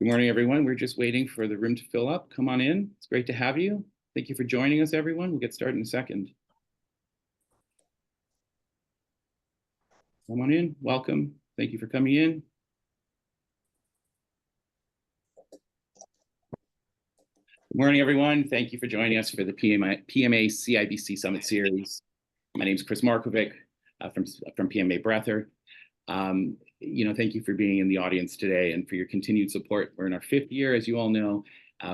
Good morning, everyone. We're just waiting for the room to fill up. Come on in. It's great to have you. Thank you for joining us, everyone. We'll get started in a second. Come on in. Welcome. Thank you for coming in. Good morning, everyone. Thank you for joining us for the PMA-CIBC Summit Series. My name is Chris Markovic from PMA Breather. Thank you for being in the audience today and for your continued support. We're in our 5th year, as you all know.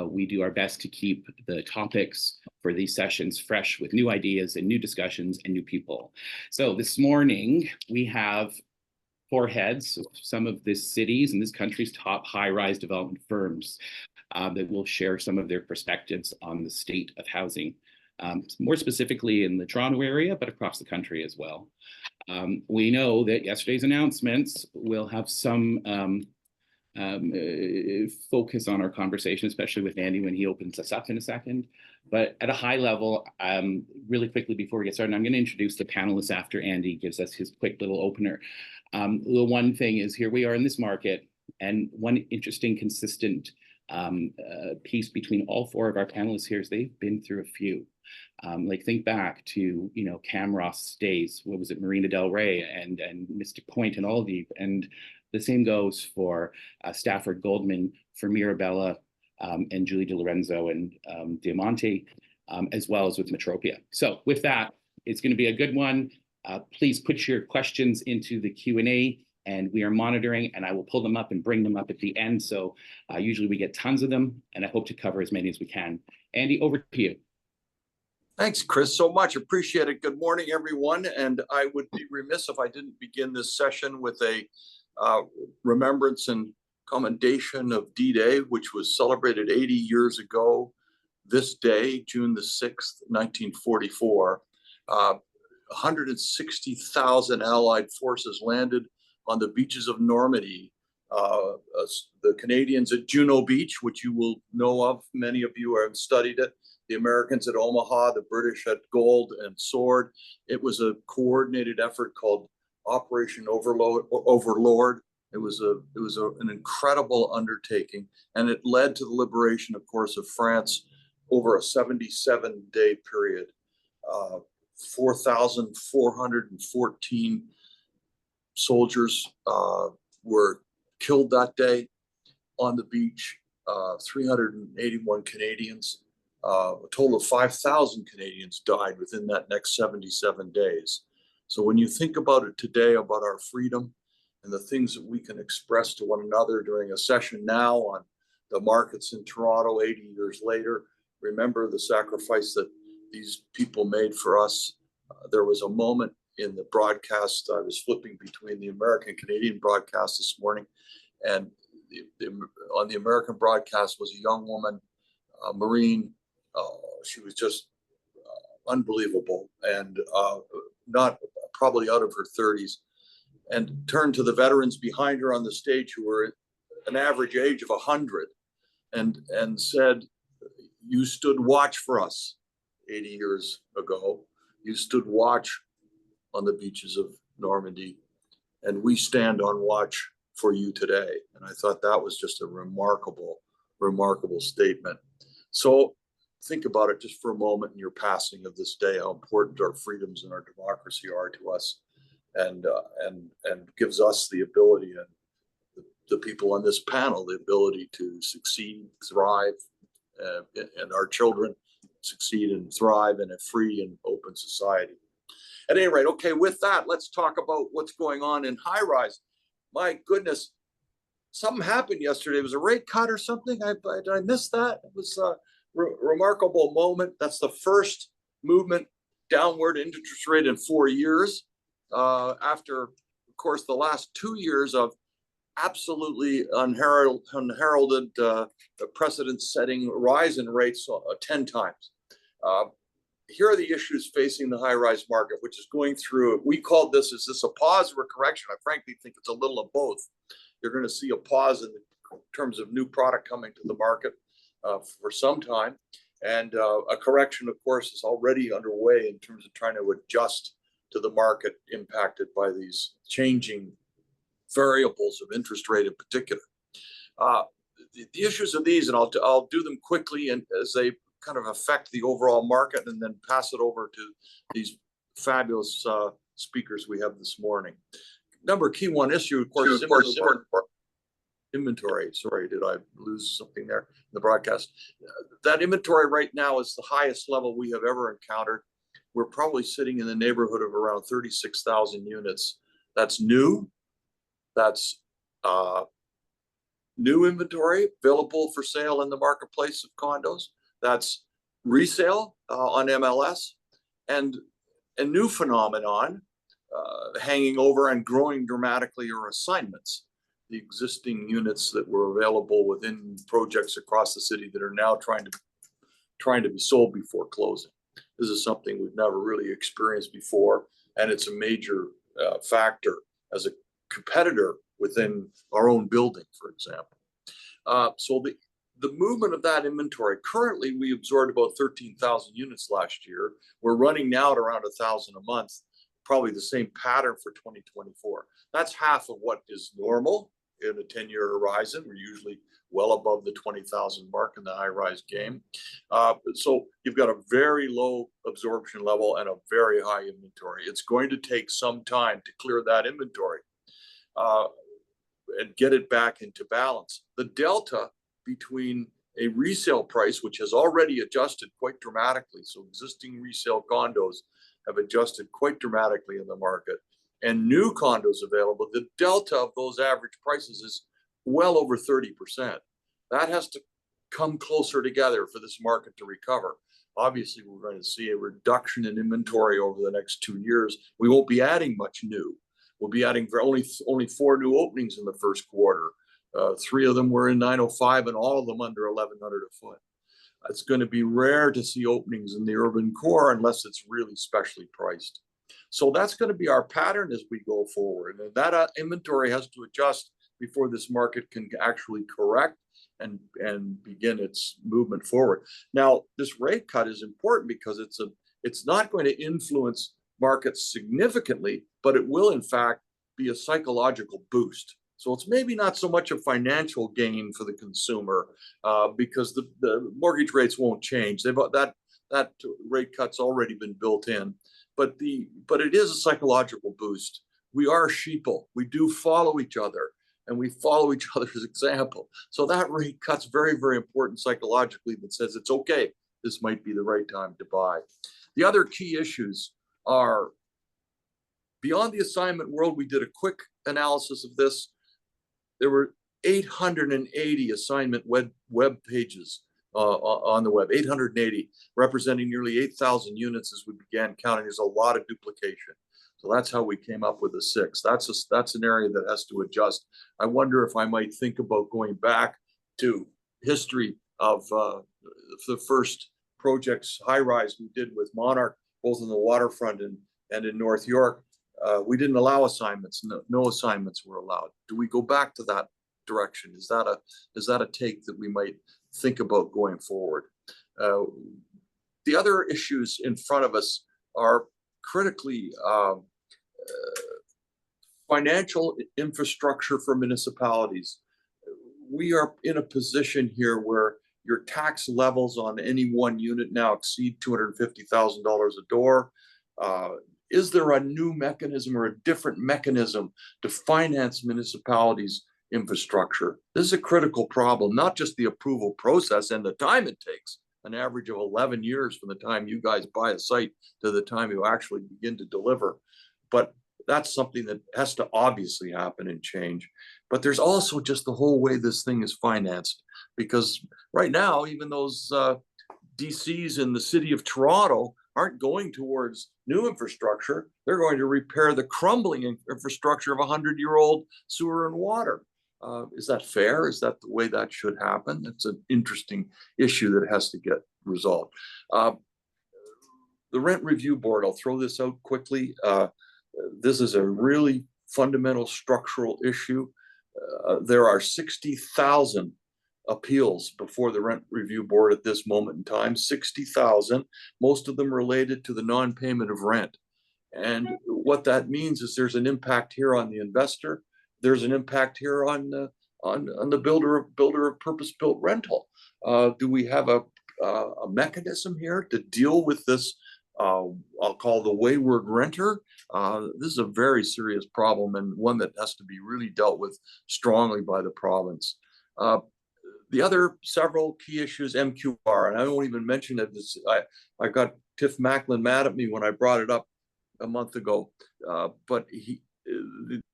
We do our best to keep the topics for these sessions fresh with new ideas and new discussions and new people. So this morning, we have 4 heads of some of this city's and this country's top high-rise development firms that will share some of their perspectives on the state of housing, more specifically in the Toronto area, but across the country as well. We know that yesterday's announcements will have some focus on our conversation, especially with Andy when he opens us up in a second. But at a high level, really quickly before we get started, I'm going to introduce the panelists after Andy gives us his quick little opener. The one thing is, here we are in this market, and one interesting, consistent piece between all 4 of our panelists here is they've been through a few. Think back to, Camrost's days. What was it, Marina Del Rey and Mystic Point and Aldeve, and the same goes for Stafford, Goldman, for Mirabella, and Julie De Lorenzo and Diamante, as well as with Metropia. So with that, it's going to be a good one. Please put your questions into the Q&A, and we are monitoring, and I will pull them up and bring them up at the end. So usually we get tons of them, and I hope to cover as many as we can. Andy, over to you. Thanks, Chris, so much. Appreciate it. Good morning, everyone. And I would be remiss if I didn't begin this session with a remembrance and commendation of D-Day, which was celebrated 80 years ago this day, June the 6th, 1944. 160,000 Allied forces landed on the beaches of Normandy. The Canadians at Juno Beach, which you will know of, many of you have studied it. The Americans at Omaha, the British at Gold and Sword. It was a coordinated effort called Operation Overlord. It was an incredible undertaking, and it led to the liberation, of course, of France over a 77-day period. 4,414 soldiers were killed that day on the beach. 381 Canadians. A total of 5,000 Canadians died within that next 77 days. So when you think about it today, about our freedom and the things that we can express to one another during a session now on the markets in Toronto 80 years later, remember the sacrifice that these people made for us. There was a moment in the broadcast, I was flipping between the American-Canadian broadcast this morning, and on the American broadcast was a young woman, Marine. She was just unbelievable, and not probably out of her 30s, and turned to the veterans behind her on the stage, who were an average age of 100, and said, "You stood watch for us 80 years ago. You stood watch on the beaches of Normandy, and we stand on watch for you today." And I thought that was just a remarkable, remarkable statement. So think about it just for a moment in your passing of this day, how important our freedoms and our democracy are to us, and gives us the ability, and the people on this panel, the ability to succeed, thrive, and our children succeed and thrive in a free and open society. At any rate, okay, with that, let's talk about what's going on in high rise. My goodness, something happened yesterday. It was a rate cut or something. Did I miss that? It was a remarkable moment. That's the first movement downward in interest rate in 4 years, after, of course, the last 2 years of absolutely unheralded precedent-setting rise in rates 10 times. Here are the issues facing the high-rise market, which is going through, we called this, is this a pause or a correction? I frankly think it's a little of both. You're going to see a pause in terms of new product coming to the market for some time. And a correction, of course, is already underway in terms of trying to adjust to the market impacted by these changing variables of interest rate in particular. the issues of these, and I'll do them quickly and as they kind of affect the overall market, and then pass it over to these fabulous speakers we have this morning. Number key one issue, of course, inventory. Sorry, did I lose something there in the broadcast? That inventory right now is the highest level we have ever encountered. We're probably sitting in the neighborhood of around 36,000 units. That's new. That's new inventory available for sale in the marketplace of condos. That's resale on MLS, and a new phenomenon hanging over and growing dramatically are assignments. The existing units that were available within projects across the city that are now trying to be sold before closing. This is something we've never really experienced before, and it's a major factor as a competitor within our own building, for example. So the movement of that inventory, currently we absorbed about 13,000 units last year. We're running now at around 1,000 a month, probably the same pattern for 2024. That's half of what is normal in a 10-year horizon. We're usually well above the 20,000 mark in the high-rise game. So you've got a very low absorption level and a very high inventory. It's going to take some time to clear that inventory and get it back into balance. The delta between a resale price, which has already adjusted quite dramatically, so existing resale condos have adjusted quite dramatically in the market, and new condos available, the delta of those average prices is well over 30%. That has to come closer together for this market to recover. Obviously, we're going to see a reduction in inventory over the next 2 years. We won't be adding much new. We'll be adding for only 4 new openings in the first quarter. 3 of them were in 905 and all of them under 1,100 a foot. It's going to be rare to see openings in the urban core unless it's really specially priced. So that's going to be our pattern as we go forward. And that inventory has to adjust before this market can actually correct and begin its movement forward. Now, this rate cut is important because it's not going to influence markets significantly, but it will in fact be a psychological boost. So it's maybe not so much a financial gain for the consumer because the mortgage rates won't change. That rate cut's already been built in, but it is a psychological boost. We are sheeple. We do follow each other, and we follow each other's example. So that rate cut's very, very important psychologically that says it's okay. This might be the right time to buy. The other key issues are beyond the assignment world. We did a quick analysis of this. There were 880 assignment web pages on the web, 880, representing nearly 8,000 units as we began counting. There's a lot of duplication. So that's how we came up with a 6. That's an area that has to adjust. I wonder if I might think about going back to history of the first projects, high-rise we did with Monarch, both in the waterfront and in North York. We didn't allow assignments. No assignments were allowed. Do we go back to that direction? Is that a take that we might think about going forward? The other issues in front of us are critically financial infrastructure for municipalities. We are in a position here where your tax levels on any one unit now exceed $250,000 a door. Is there a new mechanism or a different mechanism to finance municipalities' infrastructure? This is a critical problem, not just the approval process and the time it takes, an average of 11 years from the time you guys buy a site to the time you actually begin to deliver. But that's something that has to obviously happen and change. But there's also just the whole way this thing is financed, because right now, even those DCs in the city of Toronto aren't going towards new infrastructure. They're going to repair the crumbling infrastructure of 100-year-old sewer and water. Is that fair? Is that the way that should happen? It's an interesting issue that has to get resolved. The Rent Review Board, I'll throw this out quickly. This is a really fundamental structural issue. There are 60,000 appeals before the Rent Review Board at this moment in time, 60,000, most of them related to the non-payment of rent. And what that means is there's an impact here on the investor. There's an impact here on on the builder of purpose-built rental? Do we have a mechanism here to deal with this? I'll call the wayward renter. This is a very serious problem, and one that has to be really dealt with strongly by the province. The other several key issues, MQR, and I won't even mention it. I got Tiff Macklin mad at me when I brought it up a month ago, but the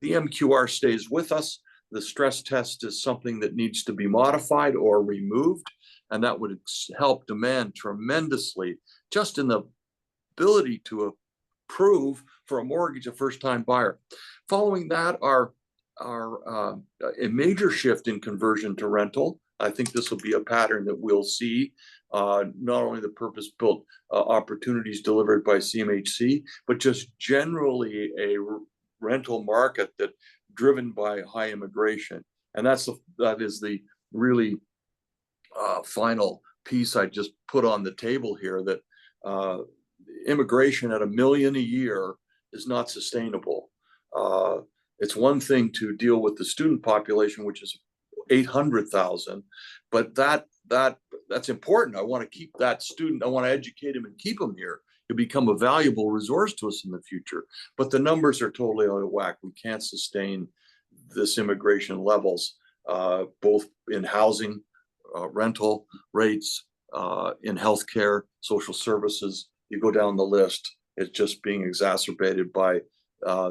MQR stays with us. The stress test is something that needs to be modified or removed, and that would help demand tremendously just in the ability to approve for a mortgage a first-time buyer. Following that, a major shift in conversion to rental. I think this will be a pattern that we'll see, not only the purpose-built opportunities delivered by CMHC, but just generally a rental market that driven by high immigration. And that is the really final piece I just put on the table here, that immigration at 1 million a year is not sustainable. It's one thing to deal with the student population, which is 800,000, but that's important. I want to keep that student. I want to educate him and keep him here to become a valuable resource to us in the future. But the numbers are totally out of whack. We can't sustain this immigration levels, both in housing, rental rates, in healthcare, social services. You go down the list, it's just being exacerbated by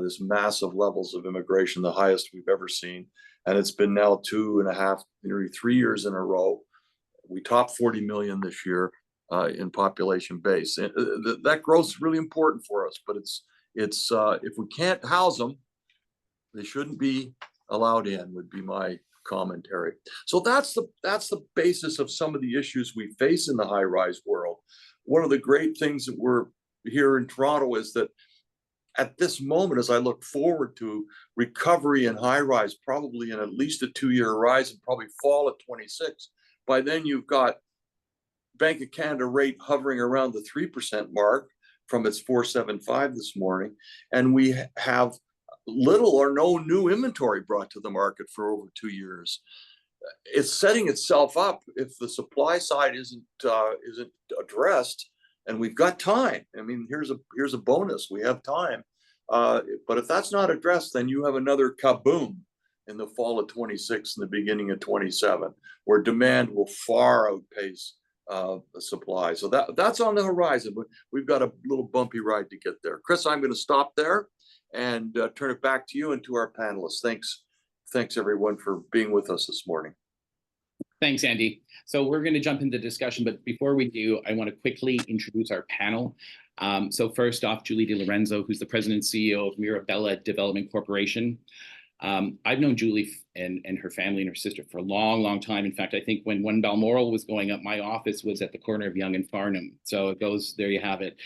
this massive levels of immigration, the highest we've ever seen. And it's been now 2.5, nearly 3 years in a row. We topped 40 million this year in population base. And, that growth is really important for us, but it's if we can't house them, they shouldn't be allowed in, would be my commentary. So that's the basis of some of the issues we face in the high-rise world. One of the great things that we're here in Toronto is that at this moment, as I look forward to recovery in high-rise, probably in at least a 2-year rise and probably fall at 26, by then you've got Bank of Canada rate hovering around the 3% mark from its 4.75 this morning, and we have little or no new inventory brought to the market for over 2 years. It's setting itself up if the supply side isn't addressed, and we've got time. I mean, here's a bonus. We have time, but if that's not addressed, then you have another kaboom in the fall of 26 and the beginning of 27, where demand will far outpace the supply. So that's on the horizon, but we've got a little bumpy ride to get there. Chris, I'm going to stop there and turn it back to you and to our panelists. Thanks everyone for being with us this morning. Thanks, Andy. So we're going to jump into discussion, but before we do, I want to quickly introduce our panel. So first off, Julie De Lorenzo, who's the president and CEO of Mirabella Development Corporation. I've known Julie and her family and her sister for a long, long time. In fact, I think when One Balmoral was going up, my office was at the corner of Yonge and Farnham. So it goes, there you have it.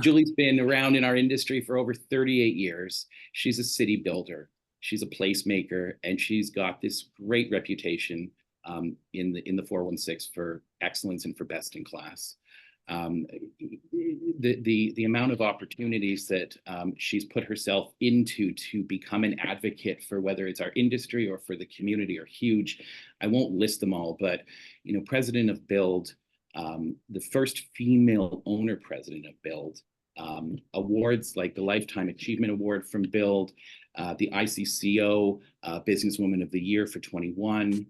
Julie's been around in our industry for over 38 years. She's a city builder. She's a placemaker, and she's got this great reputation in the 416 for excellence and for best in class. The amount of opportunities that she's put herself into to become an advocate for whether it's our industry or for the community are huge. I won't list them all, but president of Build, the first female owner president of Build, awards like the Lifetime Achievement Award from Build, the ICCO Businesswoman of the Year for 21.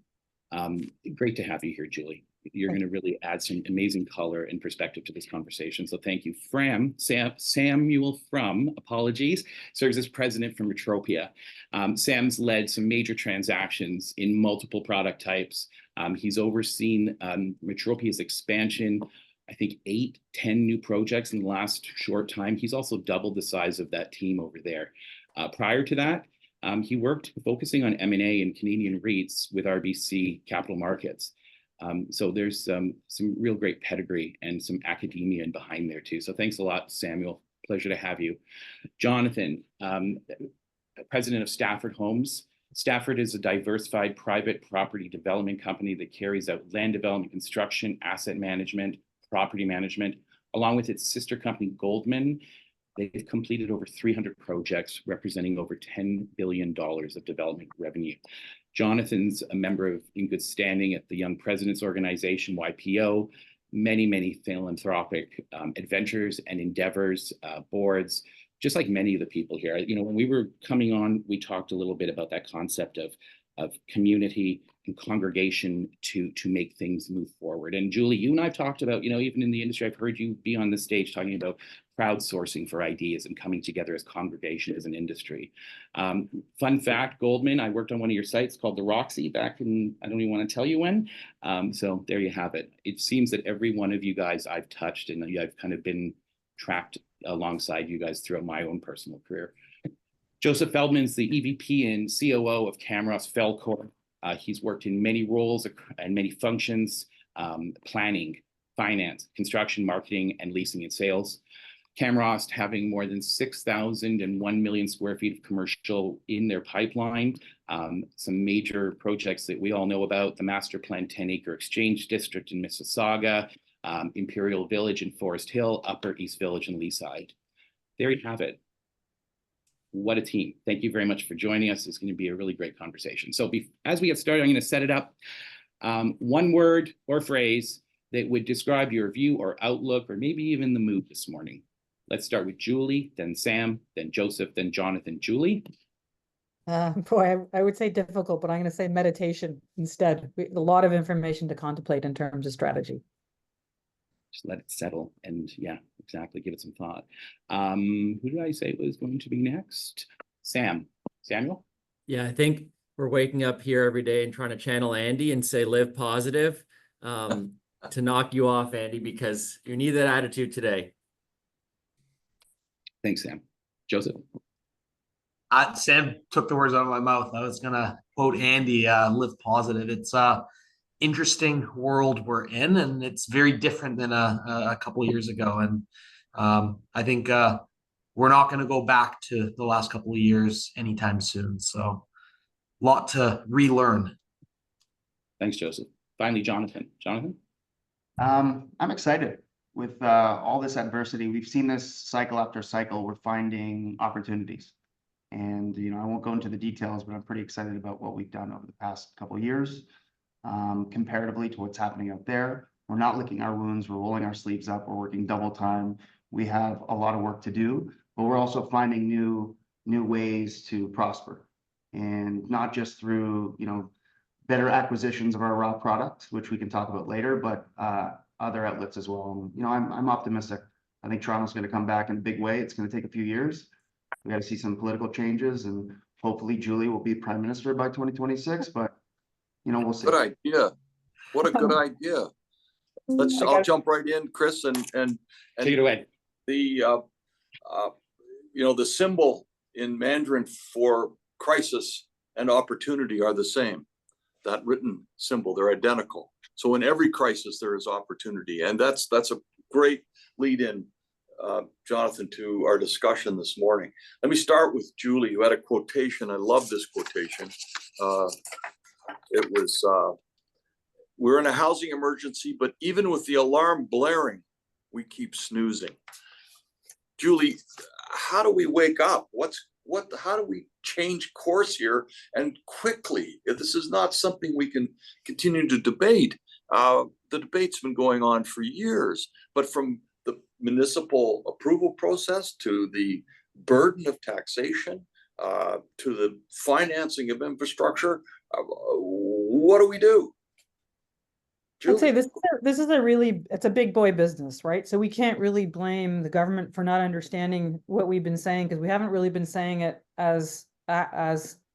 Great to have you here, Julie. You're going to really add some amazing color and perspective to this conversation. So thank you. Samuel Frum, apologies, serves as president for Metropia. Sam's led some major transactions in multiple product types. He's overseen Metropia's expansion, I think 8-10 new projects in the last short time. He's also doubled the size of that team over there. Prior to that, he worked focusing on M&A and Canadian REITs with RBC Capital Markets. So there's some real great pedigree and some academia in behind there too. So thanks a lot, Samuel. Pleasure to have you. Jonathan, president of Stafford Homes. Stafford is a diversified private property development company that carries out land development, construction, asset management, property management, along with its sister company, Goldman. They've completed over 300 projects representing over $10 billion of development revenue. Jonathan's a member of in good standing at the Young Presidents Organization, YPO, many philanthropic adventures and endeavors, boards, just like many of the people here. You know, when we were coming on, we talked a little bit about that concept of community and congregation to make things move forward. And Julie, you and I've talked about, you know, even in the industry, I've heard you be on the stage talking about crowdsourcing for ideas and coming together as congregation, as an industry. Fun fact, Goldman, I worked on one of your sites called the Roxy back in, I don't even want to tell you when. So there you have it. It seems that every one of you guys I've touched and I've kind of been trapped alongside you guys throughout my own personal career. Joseph Feldman's the EVP and COO of Camrost Felcorp. He's worked in many roles and many functions, planning, finance, construction, marketing, and leasing and sales. Camrost having more than 6,000 and 1 million square feet of commercial in their pipeline. Some major projects that we all know about, the Master Plan 10-acre Exchange District in Mississauga, Imperial Village in Forest Hill, Upper East Village in Leaside. There you have it. What a team. Thank you very much for joining us. It's going to be a really great conversation. So as we get started, I'm going to set it up. One word or phrase that would describe your view or outlook, or maybe even the mood this morning. Let's start with Julie, then Sam, then Joseph, then Jonathan. Julie? Boy, I would say difficult, but I'm going to say meditation instead. A lot of information to contemplate in terms of strategy. Just let it settle and yeah, exactly. Give it some thought. Who did I say was going to be next? Samuel? Yeah, I think we're waking up here every day and trying to channel Andy and say, live positive, to knock you off, Andy, because you need that attitude today. Thanks, Sam. Joseph? Sam took the words out of my mouth. I was going to quote Andy, live positive. It's interesting world we're in, and it's very different than a couple of years ago. And I think we're not going to go back to the last couple of years anytime soon. So a lot to relearn. Thanks, Joseph. Finally, Jonathan. Jonathan? I'm excited with all this adversity. We've seen this cycle after cycle. We're finding opportunities. And, you know, I won't go into the details, but I'm pretty excited about what we've done over the past couple of years. Comparatively to what's happening out there. We're not licking our wounds, we're rolling our sleeves up, we're working double time. We have a lot of work to do, but we're also finding new ways to prosper. And not just through, you know, better acquisitions of our raw product, which we can talk about later, but other outlets as well. And, you know, I'm optimistic. I think Toronto's going to come back in a big way. It's going to take a few years. We got to see some political changes, and hopefully Julie will be Prime Minister by 2026, but you know, we'll see. Good idea. What a good idea. I'll jump right in, Chris, and take it away. The you know, the symbol in Mandarin for crisis and opportunity are the same. That written symbol, they're identical. So in every crisis there is opportunity, and that's a great lead in, Jonathan, to our discussion this morning. Let me start with Julie, who had a quotation. I love this quotation. It was, we're in a housing emergency, but even with the alarm blaring, we keep snoozing. Julie, how do we wake up? How do we change course here and quickly? This is not something we can continue to debate. The debate's been going on for years, but from the municipal approval process to the burden of taxation, to the financing of infrastructure, what do we do? I'd say this is it's a big boy business, right? So we can't really blame the government for not understanding what we've been saying, because we haven't really been saying it as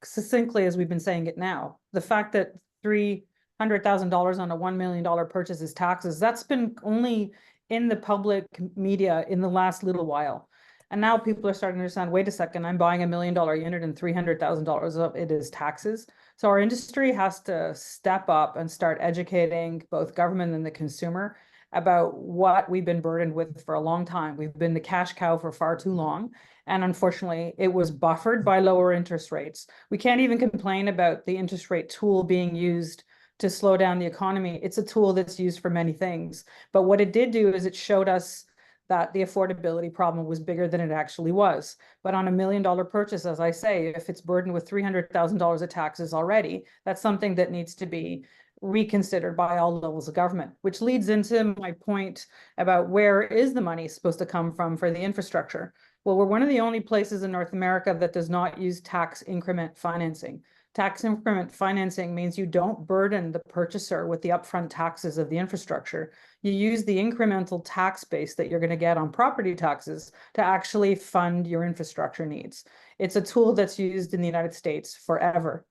succinctly as we've been saying it now. The fact that $300,000 on a $1 million purchase is taxes, that's been only in the public media in the last little while. And now people are starting to understand, wait a second, I'm buying $1 million unit and $300,000 of it is taxes. So our industry has to step up and start educating both government and the consumer about what we've been burdened with for a long time. We've been the cash cow for far too long. And unfortunately, it was buffered by lower interest rates. We can't even complain about the interest rate tool being used to slow down the economy. It's a tool that's used for many things. But what it did do is it showed us that the affordability problem was bigger than it actually was. But on $1 million purchase, as I say, if it's burdened with $300,000 of taxes already, that's something that needs to be reconsidered by all levels of government, which leads into my point about where is the money supposed to come from for the infrastructure. Well, we're one of the only places in North America that does not use tax increment financing. Tax increment financing means you don't burden the purchaser with the upfront taxes of the infrastructure. You use the incremental tax base that you're going to get on property taxes to actually fund your infrastructure needs. It's a tool that's used in the United States forever.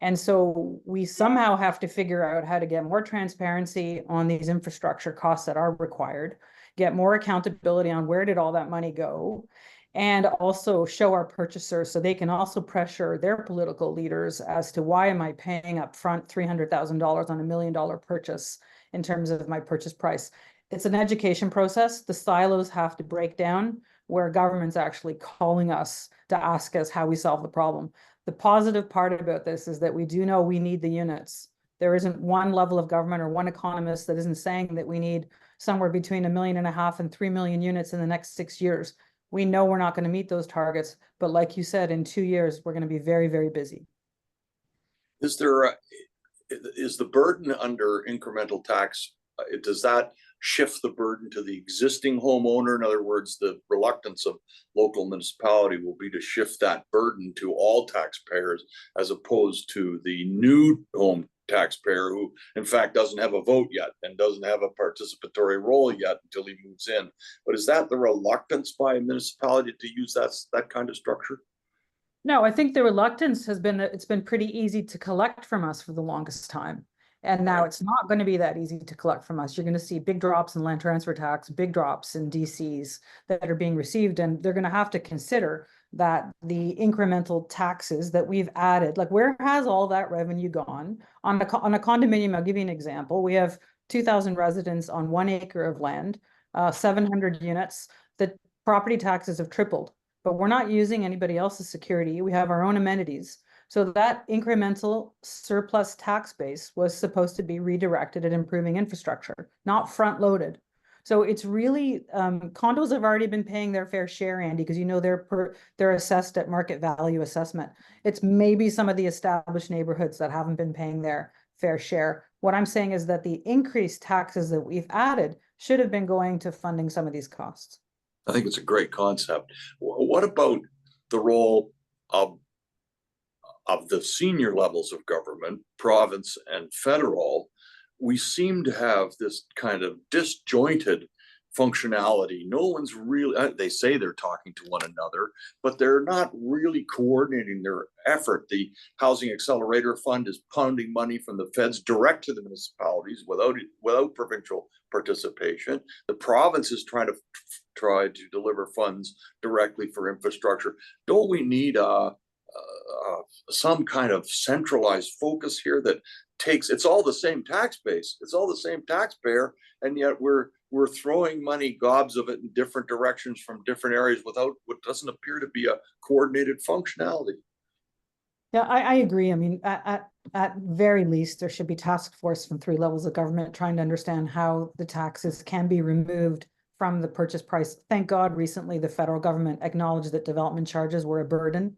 And so we somehow have to figure out how to get more transparency on these infrastructure costs that are required, get more accountability on where did all that money go, and also show our purchasers so they can also pressure their political leaders as to why am I paying up front $300,000 on $1 million purchase in terms of my purchase price. It's an education process. The silos have to break down where government's actually calling us to ask us how we solve the problem. The positive part about this is that we do know we need the units. There isn't one level of government or one economist that isn't saying that we need somewhere between 1.5 million and 3 million units in the next 6 years. We know we're not going to meet those targets, but like you said, in 2 years, we're going to be very, very busy. Is the burden under incremental tax, does that shift the burden to the existing homeowner? In other words, the reluctance of local municipality will be to shift that burden to all taxpayers as opposed to the new home taxpayer who in fact doesn't have a vote yet and doesn't have a participatory role yet until he moves in. But is that the reluctance by a municipality to use that kind of structure? No, I think the reluctance has been that it's been pretty easy to collect from us for the longest time. And now it's not going to be that easy to collect from us. You're going to see big drops in land transfer tax, big drops in DCs that are being received. And they're going to have to consider that the incremental taxes that we've added, like where has all that revenue gone? On a condominium, I'll give you an example. We have 2,000 residents on 1 acre of land, 700 units. The property taxes have tripled, but we're not using anybody else's security. We have our own amenities. So that incremental surplus tax base was supposed to be redirected at improving infrastructure, not front loaded. So it's really, condos have already been paying their fair share, Andy, because you know they're assessed at market value assessment. It's maybe some of the established neighborhoods that haven't been paying their fair share. What I'm saying is that the increased taxes that we've added should have been going to funding some of these costs. I think it's a great concept. What about the role of the senior levels of government, province and federal? We seem to have this kind of disjointed functionality. No one's really, they say they're talking to one another, but they're not really coordinating their effort. The Housing Accelerator Fund is pounding money from the feds direct to the municipalities without provincial participation. The province is trying to deliver funds directly for infrastructure. Don't we need some kind of centralized focus here that it's all the same tax base, it's all the same taxpayer, and yet we're throwing money, gobs of it, in different directions from different areas without what doesn't appear to be a coordinated functionality. Yeah, I agree. I mean, at very least, there should be task force from 3 levels of government trying to understand how the taxes can be removed from the purchase price. Thank God recently the federal government acknowledged that development charges were a burden.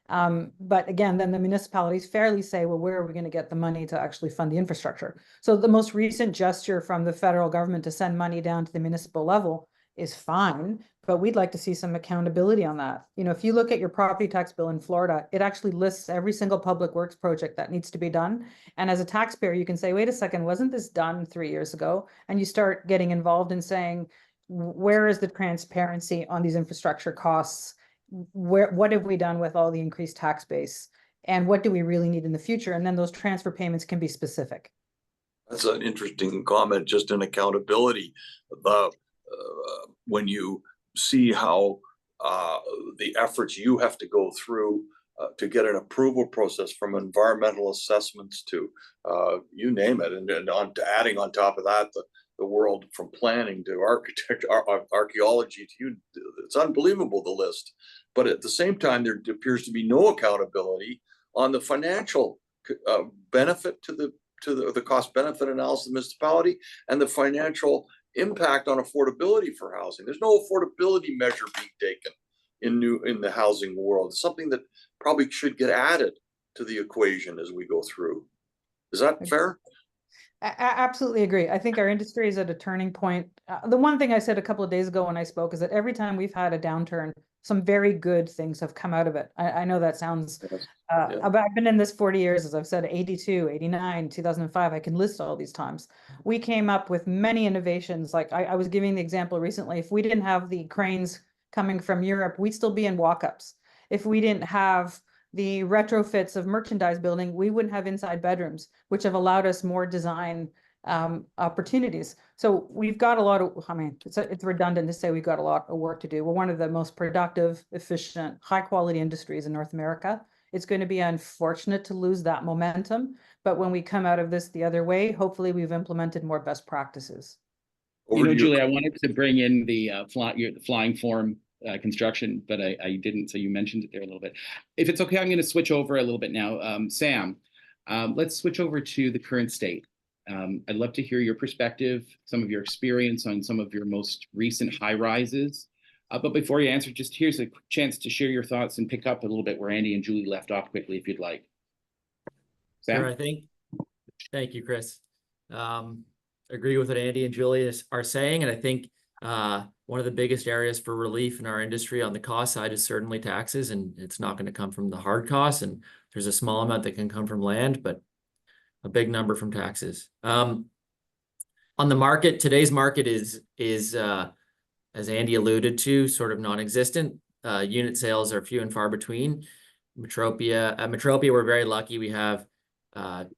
But again, then the municipalities fairly say, well, where are we going to get the money to actually fund the infrastructure? So the most recent gesture from the federal government to send money down to the municipal level is fine, but we'd like to see some accountability on that. You know, if you look at your property tax bill in Florida, it actually lists every single public works project that needs to be done. And as a taxpayer, you can say, wait a second, wasn't this done 3 years ago? And you start getting involved in saying, where is the transparency on these infrastructure costs? What have we done with all the increased tax base, and what do we really need in the future? And then those transfer payments can be specific. That's an interesting comment, just in accountability. When you see how the efforts you have to go through to get an approval process, from environmental assessments to you name it, and adding on top of that the world from planning to archaeology to you, it's unbelievable, the list. But at the same time, there appears to be no accountability on the financial benefit to the cost benefit analysis of the municipality, and the financial impact on affordability for housing. There's no affordability measure being taken in the housing world. It's something that probably should get added to the equation as we go through. Is that fair? I absolutely agree. I think our industry is at a turning point. The one thing I said a couple of days ago when I spoke is that every time we've had a downturn, some very good things have come out of it. I know that sounds, I've been in this 40 years, as I've said, 82, 89, 2005, I can list all these times. We came up with many innovations. Like I was giving the example recently, if we didn't have the cranes coming from Europe, we'd still be in walk-ups. If we didn't have the retrofits of merchandise building, we wouldn't have inside bedrooms, which have allowed us more design opportunities. So we've got a lot of, I mean, it's redundant to say we've got a lot of work to do. We're one of the most productive, efficient, high quality industries in North America. It's going to be unfortunate to lose that momentum, but when we come out of this the other way, hopefully we've implemented more best practices. Julie, I wanted to bring in the flying form construction, but I didn't, so you mentioned it there a little bit. If it's okay, I'm going to switch over a little bit now. Sam, let's switch over to the current state. I'd love to hear your perspective, some of your experience on some of your most recent high rises. But before you answer, just here's a chance to share your thoughts and pick up a little bit where Andy and Julie left off quickly, if you'd like. Sam? Sure, thank you, Chris. Agree with what Andy and Julie are saying, and I think one of the biggest areas for relief in our industry on the cost side is certainly taxes, and it's not going to come from the hard costs, and there's a small amount that can come from land, but a big number from taxes. On the market, today's market is as Andy alluded to, sort of non-existent. Unit sales are few and far between. At Metropia, we're very lucky. We have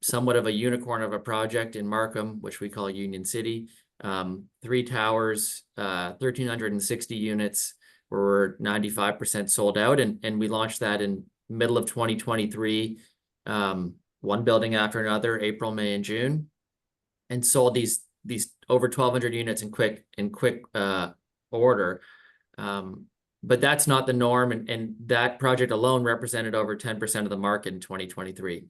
somewhat of a unicorn of a project in Markham, which we call Union City. 3 towers, 1,360 units, where we're 95% sold out. And we launched that in middle of 2023, one building after another, April, May, and June, and sold these over 1,200 units in quick order. But that's not the norm. And that project alone represented over 10% of the market in 2023.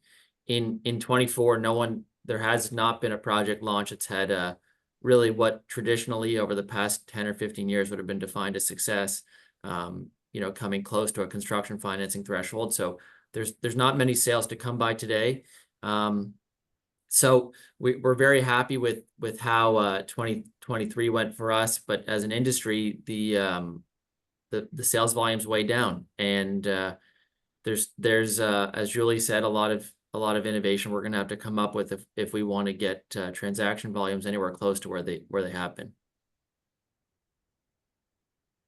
In 24, there has not been a project launch that's had really what traditionally over the past 10 or 15 years would have been defined as success, coming close to a construction financing threshold. So there's not many sales to come by today. So we're very happy with how 2023 went for us, but as an industry, the sales volume's way down, and there's as Julie said, a lot of innovation we're going to have to come up with if we want to get transaction volumes anywhere close to where they have been.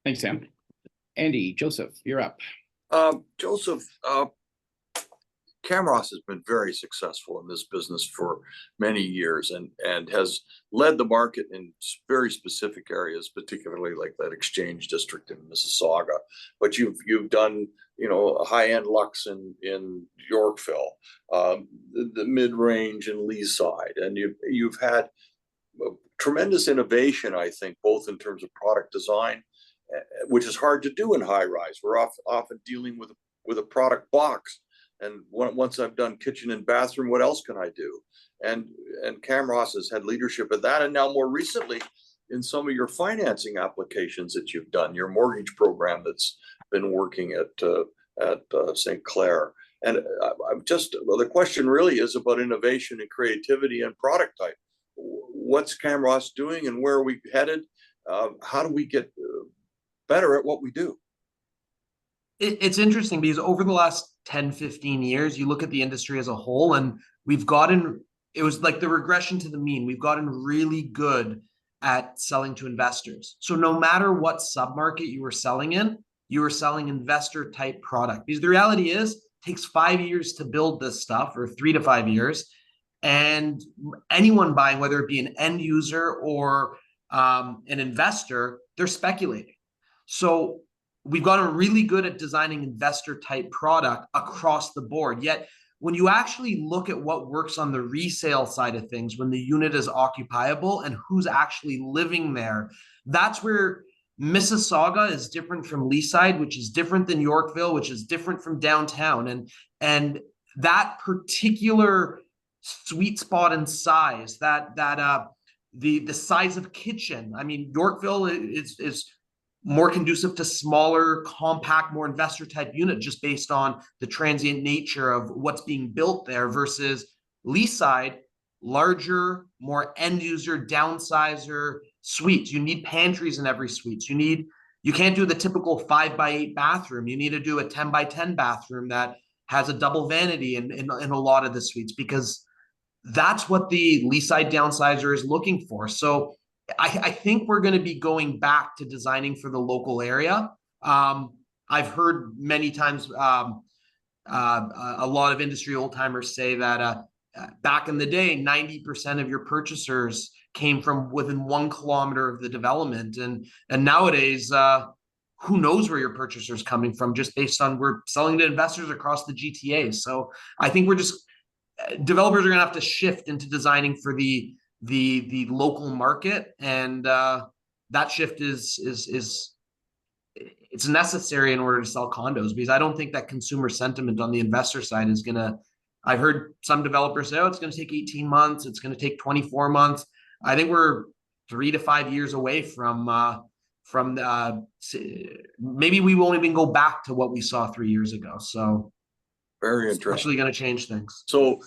Thanks, Sam. Andy, Joseph, you're up. Joseph, Camrost has been very successful in this business for many years and has led the market in very specific areas, particularly like that Exchange District in Mississauga. But you've done a high-end luxe in Yorkville, the mid-range in Leaside, and you've had tremendous innovation, I think, both in terms of product design, which is hard to do in high-rise. We're often dealing with a product box. And once I've done kitchen and bathroom, what else can I do? And Camrost has had leadership of that. And now more recently, in some of your financing applications that you've done, your mortgage program that's been working at St. Clair. And the question really is about innovation and creativity and product type. What's Camrost doing and where are we headed? How do we get better at what we do? It's interesting because over the last 10, 15 years, you look at the industry as a whole, and it was like the regression to the mean. We've gotten really good at selling to investors. So no matter what submarket you were selling in, you were selling investor type product. Because the reality is, it takes 5 years to build this stuff, or 3 to 5 years. And anyone buying, whether it be an end user or an investor, they're speculating. So we've gotten really good at designing investor type product across the board. Yet when you actually look at what works on the resale side of things, when the unit is occupiable and who's actually living there, that's where Mississauga is different from Leaside, which is different than Yorkville, which is different from downtown. And that particular sweet spot and size, that the size of kitchen. I mean, Yorkville is more conducive to smaller, compact, more investor type unit just based on the transient nature of what's being built there versus Leaside, larger, more end user, downsizer suites. You need pantries in every suite. You can't do the typical 5x8 bathroom. You need to do a 10x10 bathroom that has a double vanity in a lot of the suites, because that's what the Leaside downsizer is looking for. So I think we're going to be going back to designing for the local area. I've heard many times a lot of industry old timers say that back in the day, 90% of your purchasers came from within 1 kilometer of the development, and nowadays, who knows where your purchasers coming from, just based on we're selling to investors across the GTA. So I think we're just developers are going to have to shift into designing for the local market, and that shift is it's necessary in order to sell condos, because I don't think that consumer sentiment on the investor side is going to. I've heard some developers say, oh, it's going to take 18 months, it's going to take 24 months. I think we're 3 to 5 years away from maybe we won't even go back to what we saw 3 years ago. So Very it's interesting. actually going to change things. So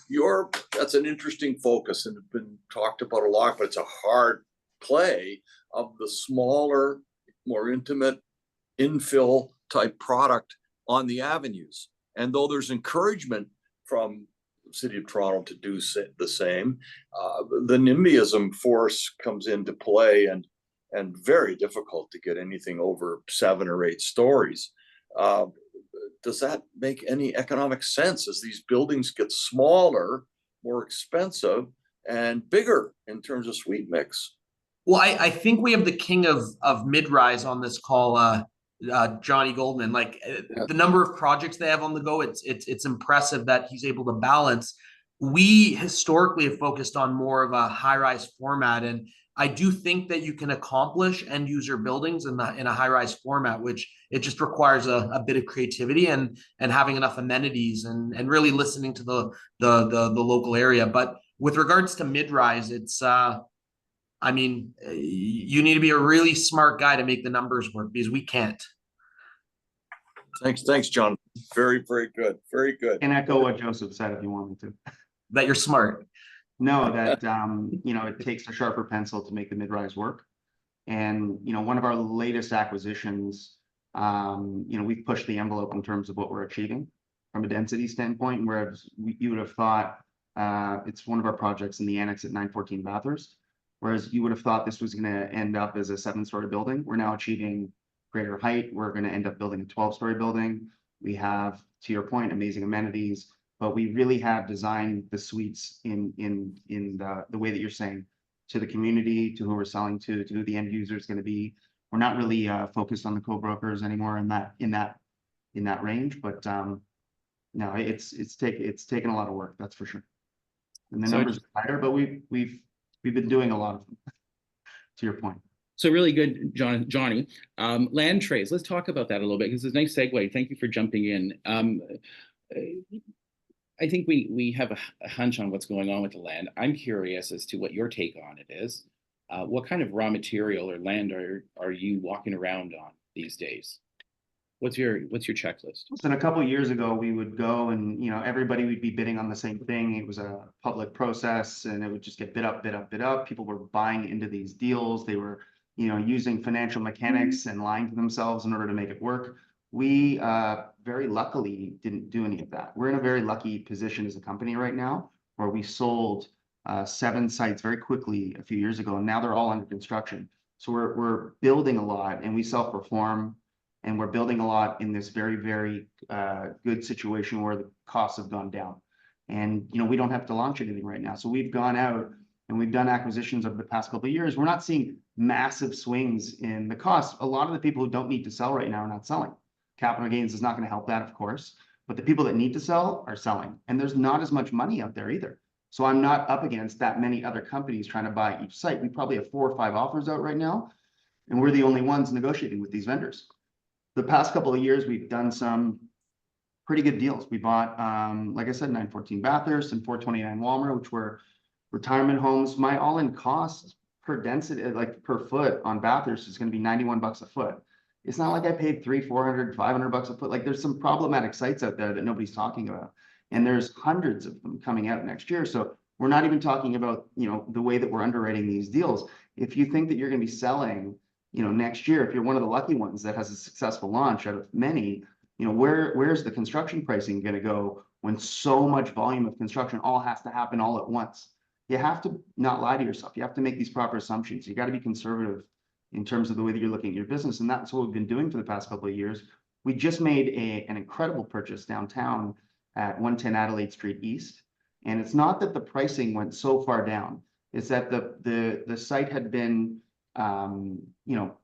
that's an interesting focus and it's been talked about a lot, but it's a hard play of the smaller, more intimate infill type product on the avenues. And though there's encouragement from the City of Toronto to do the same, the NIMBYism force comes into play, and very difficult to get anything over 7 or 8 stories. Does that make any economic sense as these buildings get smaller, more expensive, and bigger in terms of suite mix? Well, I think we have the king of mid-rise on this call, Johnny Goldman. Like the number of projects they have on the go, it's impressive that he's able to balance. We historically have focused on more of a high-rise format, and I do think that you can accomplish end user buildings in a high-rise format, which it just requires a bit of creativity and having enough amenities and really listening to the local area. But with regards to mid-rise, it's I mean, you need to be a really smart guy to make the numbers work, because we can't. Thanks, John. Very, very good. Very good. And echo what Joseph said if you want me to. That you're smart. No, that it takes a sharper pencil to make the mid-rise work. And one of our latest acquisitions, we've pushed the envelope in terms of what we're achieving from a density standpoint. Whereas you would have thought it's one of our projects in the annex at 914 Bathurst. Whereas you would have thought this was going to end up as a 7-story building. We're now achieving greater height. We're going to end up building a 12-story building. We have, to your point, amazing amenities, but we really have designed the suites in the way that you're saying, to the community, to who we're selling to who the end user is going to be. We're not really focused on the co-brokers anymore in that range, but no, it's taken a lot of work, that's for sure. And the numbers are higher, but we've been doing a lot of them, to your point. So really good, Johnny. Land trays, let's talk about that a little bit, because it's a nice segue. Thank you for jumping in. I think we have a hunch on what's going on with the land. I'm curious as to what your take on it is. What kind of raw material or land are you walking around on these days? What's your checklist? And a couple of years ago, we would go and everybody would be bidding on the same thing. It was a public process, and it would just get bid up, bid up, bid up. People were buying into these deals. They were using financial mechanics and lying to themselves in order to make it work. We very luckily didn't do any of that. We're in a very lucky position as a company right now, where we sold 7 sites very quickly a few years ago, and now they're all under construction. So we're building a lot, and we self-perform, and we're building a lot in this very, very good situation where the costs have gone down. And we don't have to launch anything right now. So we've gone out and we've done acquisitions over the past couple of years. We're not seeing massive swings in the cost. A lot of the people who don't need to sell right now are not selling. Capital gains is not going to help that, of course, but the people that need to sell are selling, and there's not as much money out there either. So I'm not up against that many other companies trying to buy each site. We probably have 4 or 5 offers out right now, and we're the only ones negotiating with these vendors. The past couple of years, we've done some pretty good deals. We bought, like I said, 914 Bathurst and 429 Walmer, which were retirement homes. My all-in cost per density, like per foot on Bathurst is going to be 91 bucks a foot. It's not like I paid 300, 400, 500 bucks a foot. Like there's some problematic sites out there that nobody's talking about. And there's hundreds of them coming out next year. So we're not even talking about, you know, the way that we're underwriting these deals. If you think that you're going to be selling, you know, next year, if you're one of the lucky ones that has a successful launch out of many, you know, where's the construction pricing going to go when so much volume of construction all has to happen all at once? You have to not lie to yourself. You have to make these proper assumptions. You got to be conservative in terms of the way that you're looking at your business. And that's what we've been doing for the past couple of years. We just made an incredible purchase downtown at 110 Adelaide Street East. And it's not that the pricing went so far down. It's that the site had been, you know,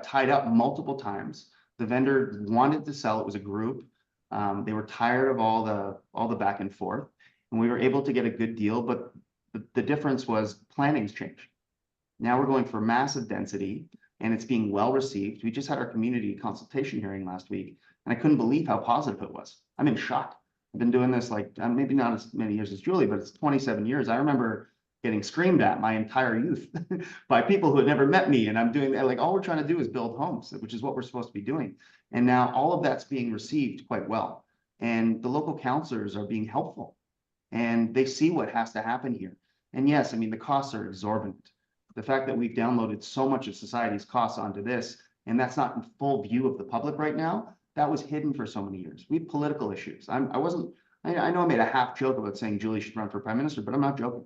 tied up multiple times. The vendor wanted to sell. It was a group. They were tired of all the back and forth. And we were able to get a good deal. But the difference was planning's changed. Now we're going for massive density and it's being well received. We just had our community consultation hearing last week and I couldn't believe how positive it was. I'm in shock. I've been doing this like maybe not as many years as Julie, but it's 27 years. I remember getting screamed at my entire youth by people who had never met me. And I'm doing that, like all we're trying to do is build homes, which is what we're supposed to be doing. And now all of that's being received quite well. And the local councillors are being helpful and they see what has to happen here. And yes, I mean, the costs are exorbitant. The fact that we've downloaded so much of society's costs onto this, and that's not in full view of the public right now, that was hidden for so many years. We have political issues. I know I made a half joke about saying Julie should run for prime minister, but I'm not joking.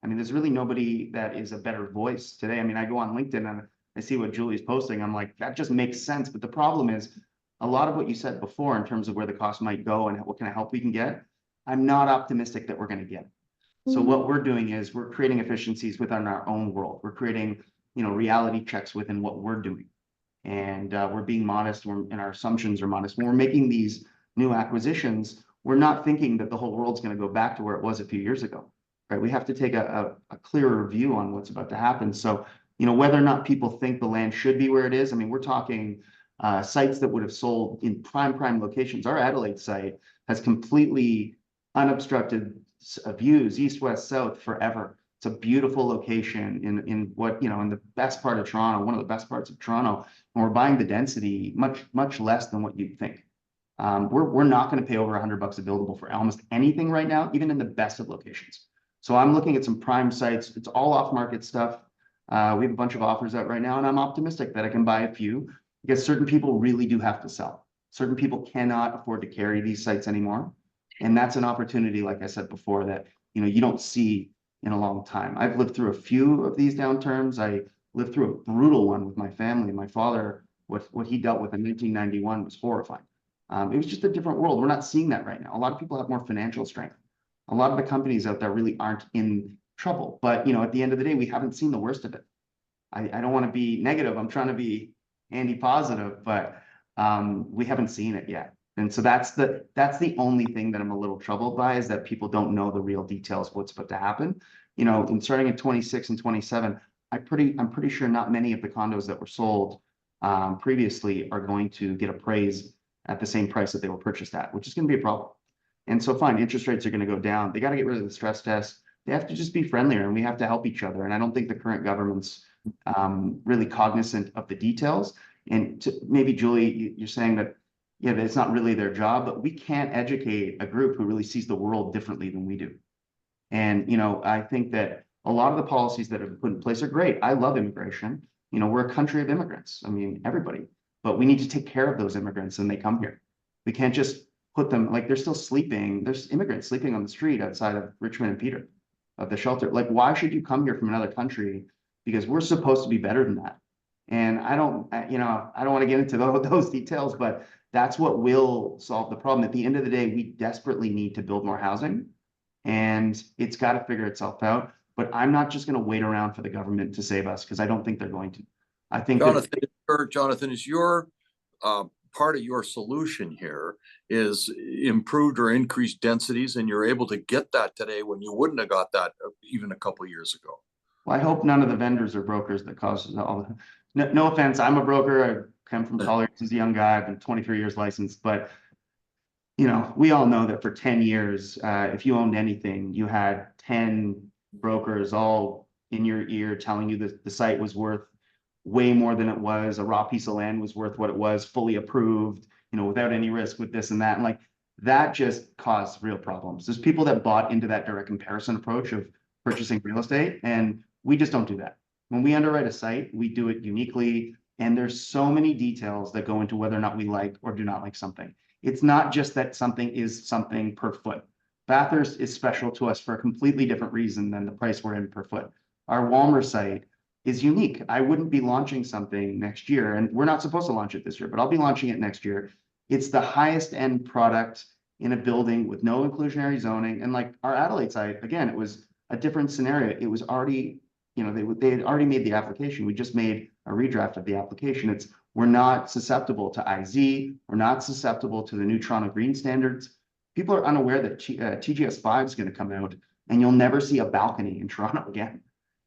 I mean, there's really nobody that is a better voice today. I mean, I go on LinkedIn and I see what Julie's posting. I'm like, that just makes sense. But the problem is a lot of what you said before in terms of where the cost might go and what kind of help we can get, I'm not optimistic that we're going to get. So what we're doing is we're creating efficiencies within our own world. We're creating, you know, reality checks within what we're doing. And we're being modest and our assumptions are modest. When we're making these new acquisitions, we're not thinking that the whole world's going to go back to where it was a few years ago, right? We have to take a clearer view on what's about to happen. So, you know, whether or not people think the land should be where it is, I mean, we're talking sites that would have sold in prime locations. Our Adelaide site has completely unobstructed views, east, west, south forever. It's a beautiful location in what, you know, in the best part of Toronto, one of the best parts of Toronto, and we're buying the density much less than what you'd think. We're not going to pay over $100 a buildable for almost anything right now, even in the best of locations. So I'm looking at some prime sites. It's all off market stuff. We have a bunch of offers out right now, and I'm optimistic that I can buy a few because certain people really do have to sell. Certain people cannot afford to carry these sites anymore. And that's an opportunity, like I said before, that, you know, you don't see in a long time. I've lived through a few of these downturns. I lived through a brutal one with my family. My father, what he dealt with in 1991 was horrifying. It was just a different world. We're not seeing that right now. A lot of people have more financial strength. A lot of the companies out there really aren't in trouble. But, you know, at the end of the day, we haven't seen the worst of it. I don't want to be negative. I'm trying to be Andy positive, but we haven't seen it yet. And so that's the only thing that I'm a little troubled by is that people don't know the real details of what's about to happen. You know, and starting in 26 and 27, I'm pretty sure not many of the condos that were sold previously are going to get appraised at the same price that they were purchased at, which is going to be a problem. And so fine, interest rates are going to go down. They got to get rid of the stress test. They have to just be friendlier and we have to help each other. And I don't think the current government's really cognizant of the details. And maybe Julie, you're saying that, yeah, it's not really their job, but we can't educate a group who really sees the world differently than we do. And, you know, I think that a lot of the policies that have been put in place are great. I love immigration. You know, we're a country of immigrants. I mean, everybody, but we need to take care of those immigrants when they come here. We can't just put them, like they're still sleeping. There's immigrants sleeping on the street outside of Richmond and Peter of the shelter. Like, why should you come here from another country? Because we're supposed to be better than that. And I don't want to get into those details, but that's what will solve the problem. At the end of the day, we desperately need to build more housing and it's got to figure itself out. But I'm not just going to wait around for the government to save us because I don't think they're going to. I think Jonathan, is your part of your solution here is improved or increased densities, and you're able to get that today when you wouldn't have got that even a couple of years ago. Well, I hope none of the vendors or brokers that causes all the, no offense, I'm a broker. I come from Colliers as a young guy. I've been 23 years licensed, but you know, we all know that for 10 years, if you owned anything, you had 10 brokers all in your ear telling you that the site was worth way more than it was, a raw piece of land was worth what it was, fully approved, you know, without any risk with this and that. And like, that just caused real problems. There's people that bought into that direct comparison approach of purchasing real estate, and we just don't do that. When we underwrite a site, we do it uniquely, and there's so many details that go into whether or not we like or do not like something. It's not just that something is something per foot. Bathurst is special to us for a completely different reason than the price we're in per foot. Our Walmer site is unique. I wouldn't be launching something next year, and we're not supposed to launch it this year, but I'll be launching it next year. It's the highest end product in a building with no inclusionary zoning. And like our Adelaide site, again, it was a different scenario. It was already, you know, they had already made the application. We just made a redraft of the application. We're not susceptible to IZ. We're not susceptible to the new Toronto Green standards. People are unaware that TGS 5 is going to come out, and you'll never see a balcony in Toronto again.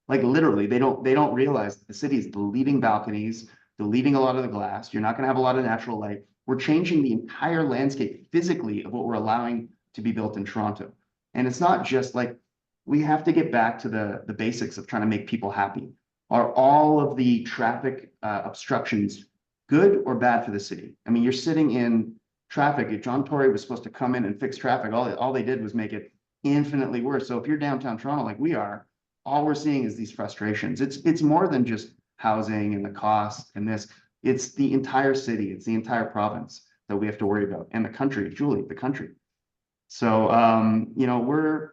Like literally, they don't realize that the city is deleting balconies, deleting a lot of the glass. You're not going to have a lot of natural light. We're changing the entire landscape physically of what we're allowing to be built in Toronto. And it's not just like, we have to get back to the basics of trying to make people happy. Are all of the traffic obstructions good or bad for the city? I mean, you're sitting in traffic. If John Tory was supposed to come in and fix traffic, all they did was make it infinitely worse. So if you're downtown Toronto like we are, all we're seeing is these frustrations. It's more than just housing and the cost and this. It's the entire city. It's the entire province that we have to worry about, and the country, Julie, the country. So, you know,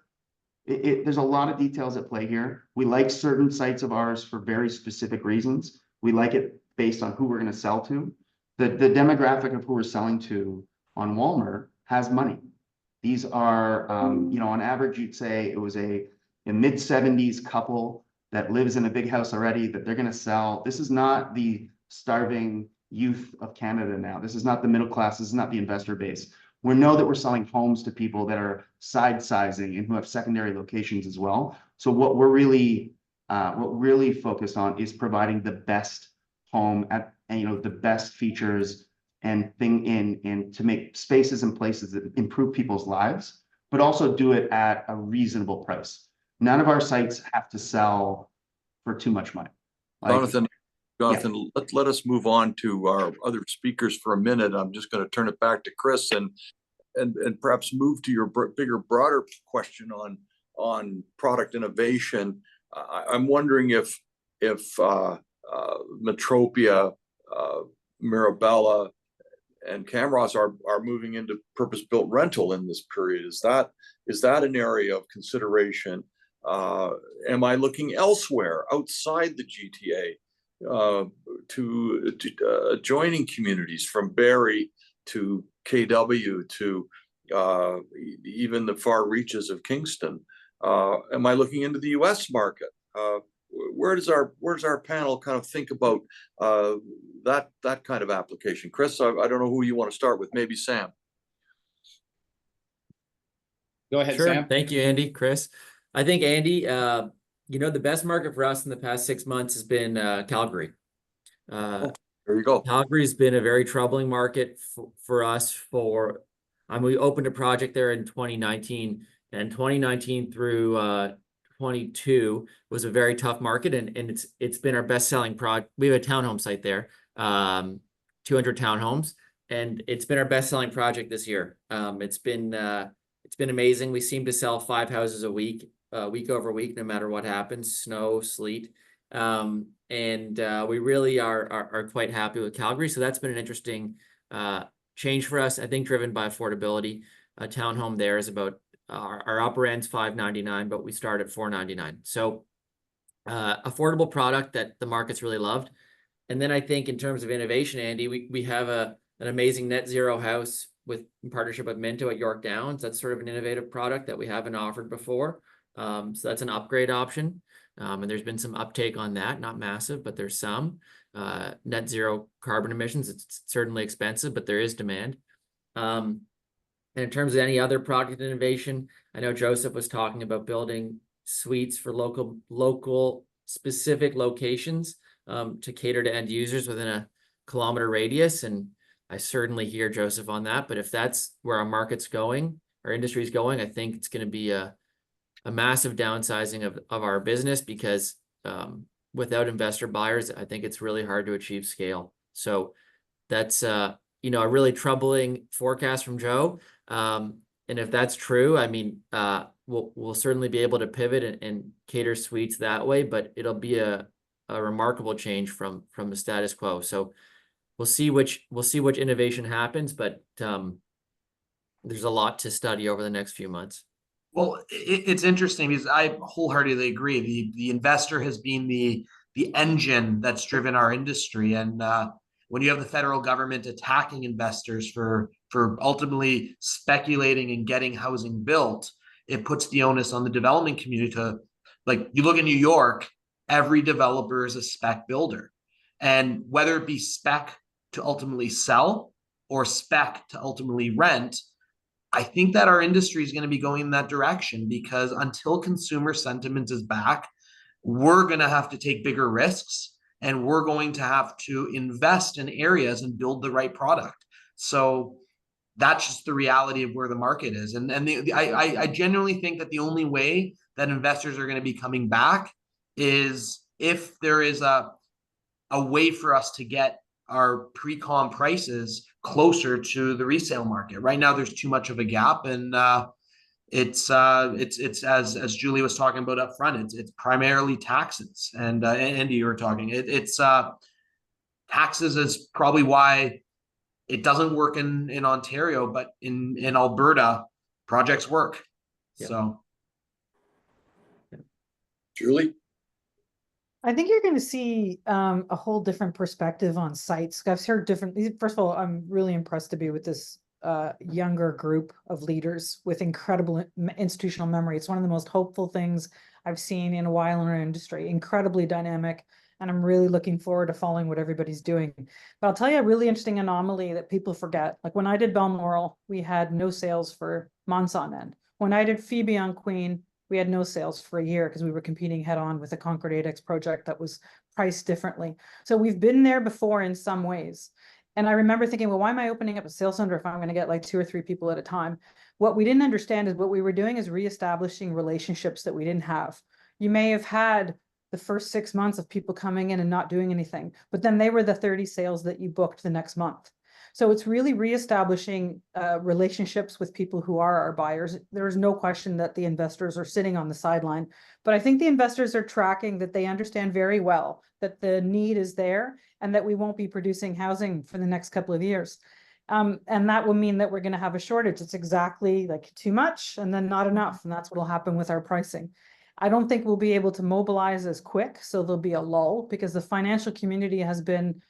there's a lot of details at play here. We like certain sites of ours for very specific reasons. We like it based on who we're going to sell to. The demographic of who we're selling to on Walmer has money. These are, you know, on average, you'd say it was a mid-70s couple that lives in a big house already that they're going to sell. This is not the starving youth of Canada now. This is not the middle class. This is not the investor base. We know that we're selling homes to people that are side sizing and who have secondary locations as well. So what we're really focused on is providing the best home at, and, you know, the best features and to make spaces and places that improve people's lives, but also do it at a reasonable price. None of our sites have to sell for too much money. Jonathan, yeah. Let us move on to our other speakers for a minute. I'm just going to turn it back to Chris and perhaps move to your bigger, broader question on product innovation. I'm wondering if Metropia, Mirabella, and Camrost are moving into purpose-built rental in this period. Is that an area of consideration? Am I looking elsewhere outside the GTA? To adjoining communities from Barrie to KW to even the far reaches of Kingston. Am I looking into the US market? Where does our panel kind of think about that kind of application? Chris, I don't know who you want to start with, maybe Sam. Go ahead, sure. Sam. Thank you, Andy. Chris, I think Andy, you know, the best market for us in the past 6 months has been Calgary. There you go. Calgary's been a very troubling market for us. We opened a project there in 2019, and 2019 through 22 was a very tough market, and it's been our best-selling project. We have a townhome site there, 200 townhomes, and it's been our best-selling project this year. It's been amazing. We seem to sell 5 houses a week. Week over week, no matter what happens, snow, sleet. And we really are quite happy with Calgary. So that's been an interesting change for us, I think, driven by affordability. A townhome there is about, our upper end's $599, but we start at $499. So affordable product that the market's really loved. And then I think in terms of innovation, Andy, we have an amazing net zero house in partnership with Minto at York Downs. That's sort of an innovative product that we haven't offered before. So that's an upgrade option. And there's been some uptake on that, not massive, but there's some. Net zero carbon emissions, it's certainly expensive, but there is demand. And in terms of any other product innovation, I know Joseph was talking about building suites for local specific locations to cater to end users within a kilometer radius. And I certainly hear Joseph on that, but if that's where our market's going, our industry's going, I think it's going to be a massive downsizing of our business, because without investor buyers, I think it's really hard to achieve scale. So that's you know, a really troubling forecast from Joe. And if that's true, I mean, we'll certainly be able to pivot and cater suites that way, but it'll be a remarkable change from the status quo. So we'll see which innovation happens, but there's a lot to study over the next few months. Well, it's interesting because I wholeheartedly agree. The investor has been the engine that's driven our industry, and when you have the federal government attacking investors for ultimately speculating and getting housing built, it puts the onus on the development community to, like, you look in New York, every developer is a spec builder, and whether it be spec to ultimately sell or spec to ultimately rent, I think that our industry is going to be going in that direction, because until consumer sentiment is back, we're going to have to take bigger risks, and we're going to have to invest in areas and build the right product. So that's just the reality of where the market is. And I genuinely think that the only way that investors are going to be coming back is if there is a way for us to get our pre-com prices closer to the resale market. Right now, there's too much of a gap, and it's as Julie was talking about up front, it's primarily taxes. And Andy, you were talking, it's taxes is probably why it doesn't work in Ontario, but in Alberta, projects work. Yep. So, Julie? I think you're going to see a whole different perspective on sites. I've heard different. First of all, I'm really impressed to be with this younger group of leaders with incredible institutional memory. It's one of the most hopeful things I've seen in a while in our industry. Incredibly dynamic, and I'm really looking forward to following what everybody's doing. But I'll tell you a really interesting anomaly that people forget. Like when I did Balmoral, we had no sales for months on end. When I did Phoebe on Queen, we had no sales for a year because we were competing head on with a Concord 8X project that was priced differently. So we've been there before in some ways. And I remember thinking, well, why am I opening up a sales center if I'm going to get like 2 or 3 people at a time? What we didn't understand is what we were doing is reestablishing relationships that we didn't have. You may have had the first 6 months of people coming in and not doing anything, but then they were the 30 sales that you booked the next month. So it's really reestablishing relationships with people who are our buyers. There's no question that the investors are sitting on the sideline, but I think the investors are tracking that they understand very well that the need is there and that we won't be producing housing for the next couple of years. And that will mean that we're going to have a shortage. It's exactly like too much and then not enough. And that's what will happen with our pricing. I don't think we'll be able to mobilize as quick. So there'll be a lull because the financial community has been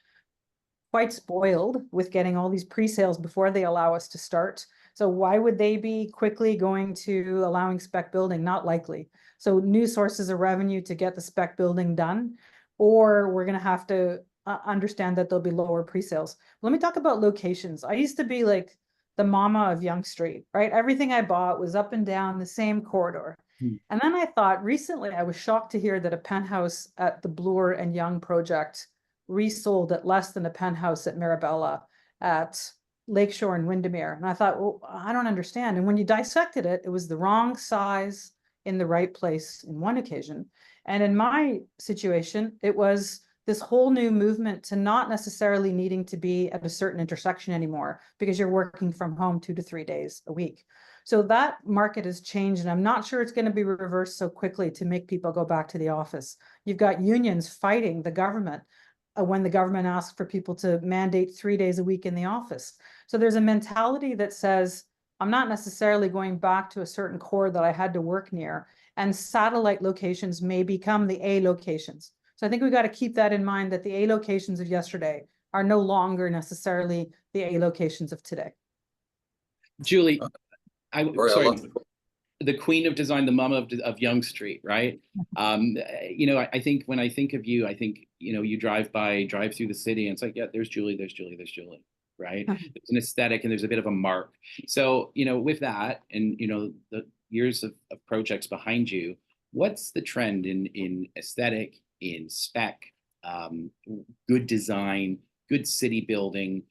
quite spoiled with getting all these pre-sales before they allow us to start. So why would they be quickly going to allowing spec building? Not likely. So new sources of revenue to get the spec building done, or we're going to have to understand that there'll be lower pre-sales. Let me talk about locations. I used to be like the mama of Yonge Street, right? Everything I bought was up and down the same corridor. And then I thought recently, I was shocked to hear that a penthouse at the Bloor and Yonge project resold at less than a penthouse at Mirabella at Lakeshore and Windermere. And I thought, well, I don't understand. And when you dissected it, it was the wrong size in the right place in one occasion. And in my situation, it was this whole new movement to not necessarily needing to be at a certain intersection anymore because you're working from home 2 to 3 days a week. So that market has changed, and I'm not sure it's going to be reversed so quickly to make people go back to the office. You've got unions fighting the government when the government asks for people to mandate 3 days a week in the office. So there's a mentality that says, I'm not necessarily going back to a certain core that I had to work near, and satellite locations may become the A locations. So I think we got to keep that in mind, that the A locations of yesterday are no longer necessarily the A locations of today. Julie, Sorry, the queen of design, the mama of Yonge Street, right? You know, I think when I think of you, I think, you know, you drive through the city and it's like, yeah, there's Julie, right? There's an aesthetic and there's a bit of a mark. So, you know, with that and, you know, the years of projects behind you, what's the trend in aesthetic, in spec, good design, good city building,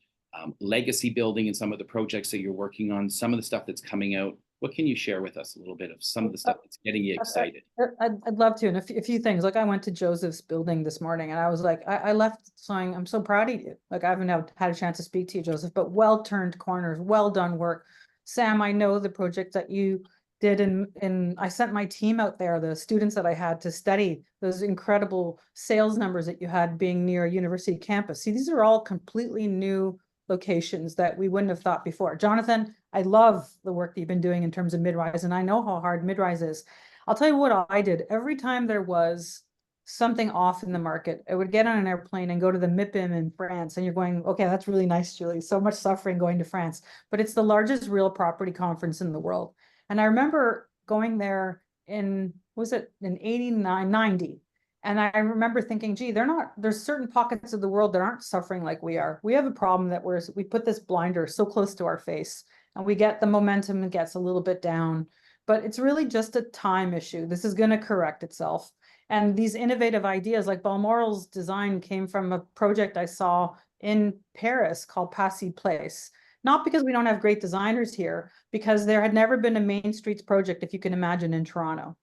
legacy building, and some of the projects that you're working on, some of the stuff that's coming out? What can you share with us a little bit of some of the stuff that's getting you excited? I'd love to. And a few things, like I went to Joseph's building this morning and I was like, I left saying, I'm so proud of you. Like I haven't had a chance to speak to you, Joseph, but well turned corners, well done work. Sam, I know the project that you did I sent my team out there, the students that I had, to study those incredible sales numbers that you had being near a university campus. See, these are all completely new locations that we wouldn't have thought before. Jonathan, I love the work that you've been doing in terms of mid-rise, and I know how hard mid-rise is. I'll tell you what I did. Every time there was something off in the market, I would get on an airplane and go to the MIPIM in France. And you're going, okay, that's really nice, Julie. So much suffering going to France, but it's the largest real property conference in the world. And I remember going there in 89, 90. And I remember thinking, gee, there's certain pockets of the world that aren't suffering like we are. We have a problem that we put this blinder so close to our face and we get the momentum and gets a little bit down, but it's really just a time issue. This is going to correct itself. And these innovative ideas, like Balmoral's design, came from a project I saw in Paris called Passy Place. Not because we don't have great designers here, because there had never been a Main Streets project, if you can imagine, in Toronto.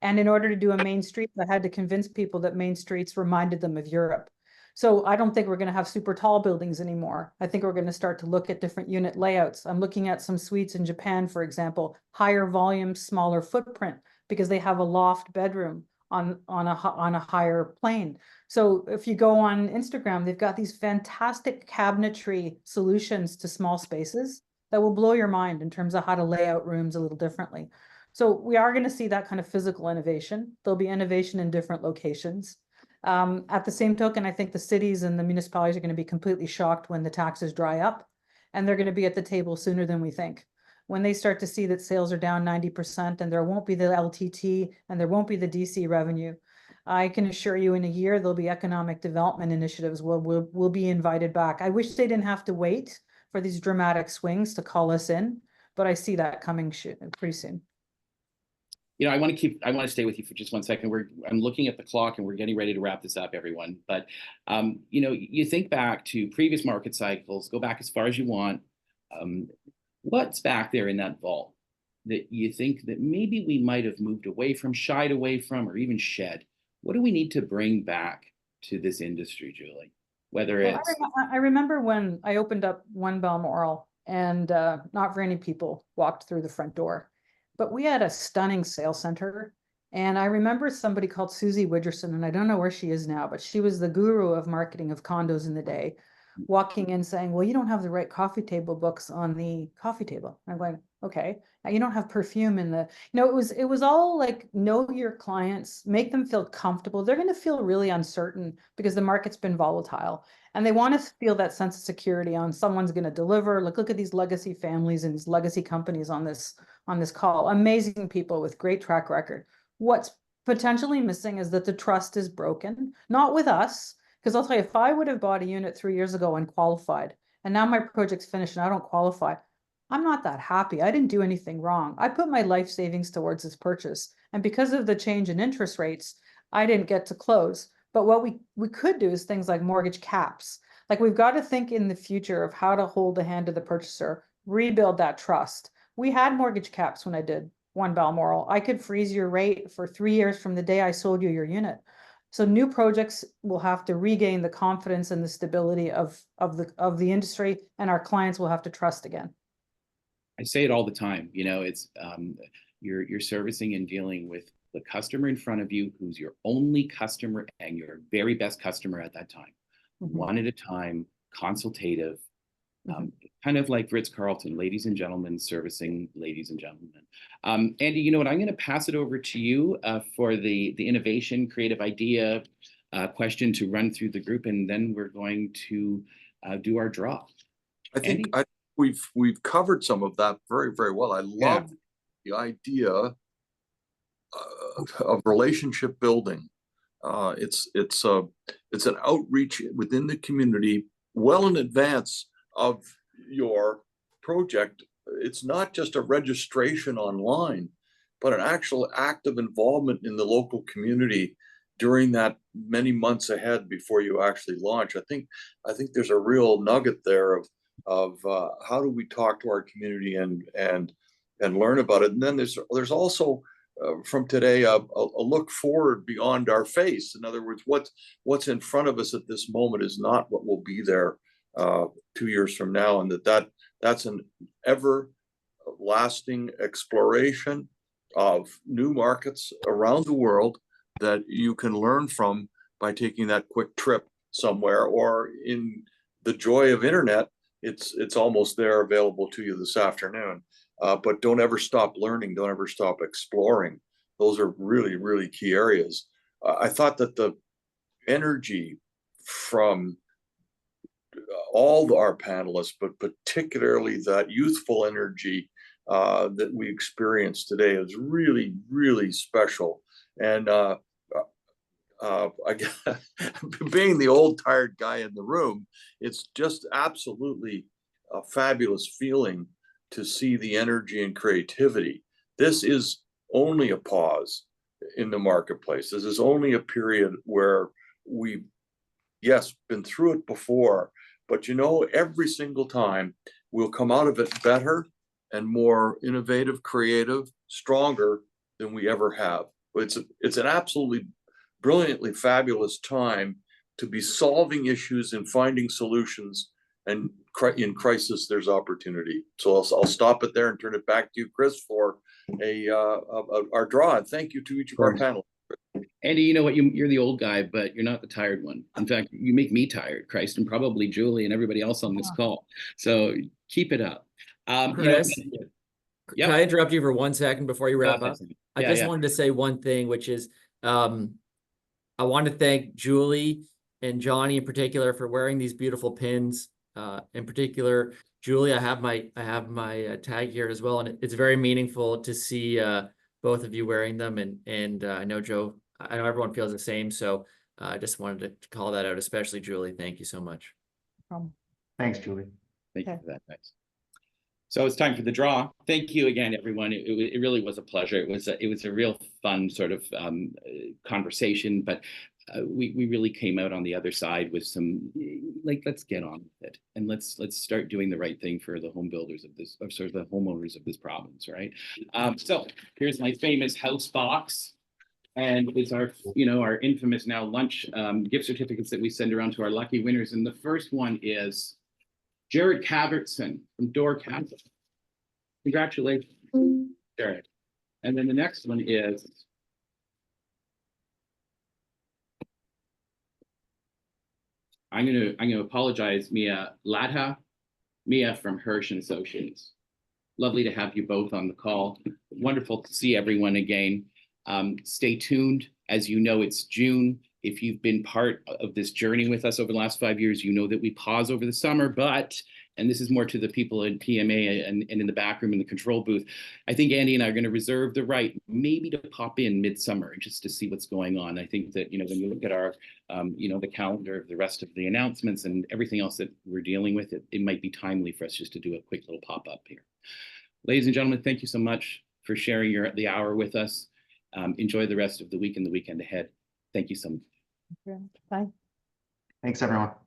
And in order to do a Main Street, I had to convince people that Main Streets reminded them of Europe. So I don't think we're going to have super tall buildings anymore. I think we're going to start to look at different unit layouts. I'm looking at some suites in Japan, for example, higher volume, smaller footprint, because they have a loft bedroom on a higher plane. So if you go on Instagram, they've got these fantastic cabinetry solutions to small spaces that will blow your mind in terms of how to lay out rooms a little differently. So we are going to see that kind of physical innovation. There'll be innovation in different locations. At the same token, I think the cities and the municipalities are going to be completely shocked when the taxes dry up, and they're going to be at the table sooner than we think. When they start to see that sales are down 90% and there won't be the LTT and there won't be the DC revenue, I can assure you in a year, there'll be economic development initiatives will be invited back. I wish they didn't have to wait for these dramatic swings to call us in, but I see that coming pretty soon. You know, I want to stay with you for just 1 second. I'm looking at the clock and we're getting ready to wrap this up, everyone. But, you know, you think back to previous market cycles, go back as far as you want. What's back there in that vault that you think that maybe we might have moved away from, shied away from, or even shed? What do we need to bring back to this industry, Julie? Whether it's... I remember when I opened up One Balmoral and not very many people walked through the front door, but we had a stunning sales center. And I remember somebody called Susie Widgerson, and I don't know where she is now, but she was the guru of marketing of condos in the day, walking in saying, well, you don't have the right coffee table books on the coffee table. I'm going, okay, you don't have perfume in the, you know, it was all like, know your clients, make them feel comfortable. They're going to feel really uncertain because the market's been volatile and they want to feel that sense of security on someone's going to deliver. Look at these legacy families and these legacy companies on this call. Amazing people with great track record. What's potentially missing is that the trust is broken, not with us. Because I'll tell you, if I would have bought a unit 3 years ago and qualified, and now my project's finished and I don't qualify, I'm not that happy. I didn't do anything wrong. I put my life savings towards this purchase. And because of the change in interest rates, I didn't get to close. But what we could do is things like mortgage caps. Like we've got to think in the future of how to hold the hand of the purchaser, rebuild that trust. We had mortgage caps when I did One Balmoral. I could freeze your rate for 3 years from the day I sold you your unit. So new projects will have to regain the confidence and the stability of the industry, and our clients will have to trust again. I say it all the time, you know, it's you're servicing and dealing with the customer in front of you, who's your only customer and your very best customer at that time. Mm-hmm. One at a time, consultative, kind of like Ritz-Carlton, ladies and gentlemen, servicing ladies and gentlemen. Andy, you know what? I'm going to pass it over to you for the innovation, creative idea question to run through the group, and then we're going to do our draw. I think we've covered some of that very, very well. I love the idea of relationship building. It's an outreach within the community well in advance of your project. It's not just a registration online, but an actual active involvement in the local community during that many months ahead before you actually launch. I think there's a real nugget there of how do we talk to our community and and learn about it. And then there's also from today a look forward beyond our face. In other words, what's in front of us at this moment is not what will be there 2 years from now, and that's an everlasting exploration of new markets around the world that you can learn from by taking that quick trip somewhere, or in the joy of internet, it's almost there available to you this afternoon. But don't ever stop learning. Don't ever stop exploring. Those are really, really key areas. I thought that the energy from all our panelists, but particularly that youthful energy that we experienced today is really, really special. And being the old tired guy in the room, it's just absolutely a fabulous feeling to see the energy and creativity. This is only a pause in the marketplace. This is only a period where we've, yes, been through it before, but every single time we'll come out of it better and more innovative, creative, stronger than we ever have. It's an absolutely brilliantly fabulous time to be solving issues and finding solutions, and in crisis there's opportunity. So I'll stop it there and turn it back to you, Chris, for our draw. And thank you to each of our panelists. Andy, you know what? You're the old guy, but you're not the tired one. In fact, you make me tired, Christ, and probably Julie and everybody else on this call. So keep it up. Chris, can I interrupt you for 1 second before you wrap up? I just wanted to say one thing, which is I want to thank Julie and Johnny in particular for wearing these beautiful pins. In particular, Julie, I have my tag here as well, and it's very meaningful to see both of you wearing them. And I know Joe, I know everyone feels the same. So I just wanted to call that out, especially Julie. Thank you so much. Thanks, Julie. Thank you for that. Thanks. So it's time for the draw. Thank you again, everyone. It really was a pleasure. It was a real fun sort of conversation, but we really came out on the other side with some, let's get on with it, and let's start doing the right thing for the home builders of this, or sort of the homeowners of this province, right? So here's my famous house box, and it's our infamous now lunch gift certificates that we send around to our lucky winners. And the first one is Jared Cavertson from Door Castle. Congratulations, Jared. And then the next one is I'm gonna apologize, Mia from Hirsch and Associates. Lovely to have you both on the call. Wonderful to see everyone again. Stay tuned. As you know, it's June. If you've been part of this journey with us over the last 5 years, you know that we pause over the summer, and this is more to the people in PMA and in the back room in the control booth, I think Andy and I are going to reserve the right maybe to pop in midsummer just to see what's going on. I think that, when you look at our, the calendar of the rest of the announcements and everything else that we're dealing with, it might be timely for us just to do a quick little pop up here. Ladies and gentlemen, thank you so much for sharing the hour with us. Enjoy the rest of the week and the weekend ahead. Thank you so much. Bye. Thanks, everyone.